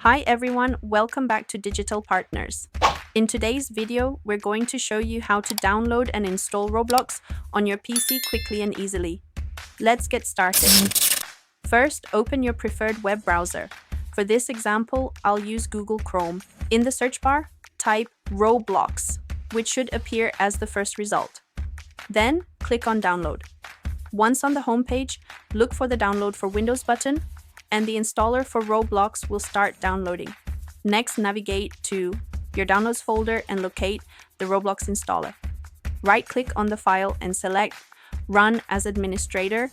Hi everyone, welcome back to Digital Partners. In today's video, we're going to show you how to download and install Roblox on your PC quickly and easily. Let's get started. First, open your preferred web browser. For this example, I'll use Google Chrome. In the search bar, type Roblox, which should appear as the first result. Then, click on Download. Once on the home page, look for the Download for Windows button, and the installer for Roblox will start downloading. Next, navigate to your Downloads folder and locate the Roblox installer. Right-click on the file and select Run as Administrator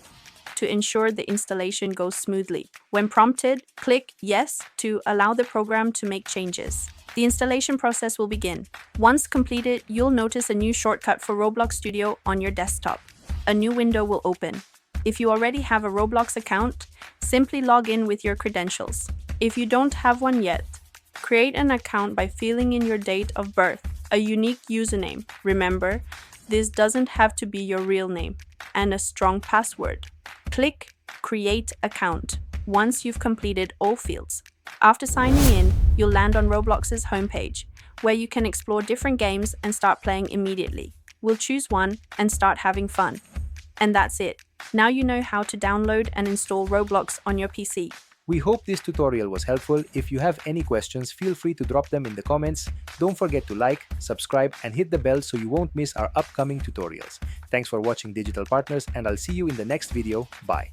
to ensure the installation goes smoothly. When prompted, click Yes to allow the program to make changes. The installation process will begin. Once completed, you'll notice a new shortcut for Roblox Studio on your desktop. A new window will open. If you already have a Roblox account, simply log in with your credentials. If you don't have one yet, create an account by filling in your date of birth, a unique username. Remember, this doesn't have to be your real name, and a strong password. Click Create Account once you've completed all fields. After signing in, you'll land on Roblox's homepage, where you can explore different games and start playing immediately. We'll choose one and start having fun. And that's it. Now you know how to download and install Roblox on your PC. We hope this tutorial was helpful. If you have any questions, feel free to drop them in the comments. Don't forget to like, subscribe, and hit the bell so you won't miss our upcoming tutorials. Thanks for watching Digital Partners, and I'll see you in the next video. Bye.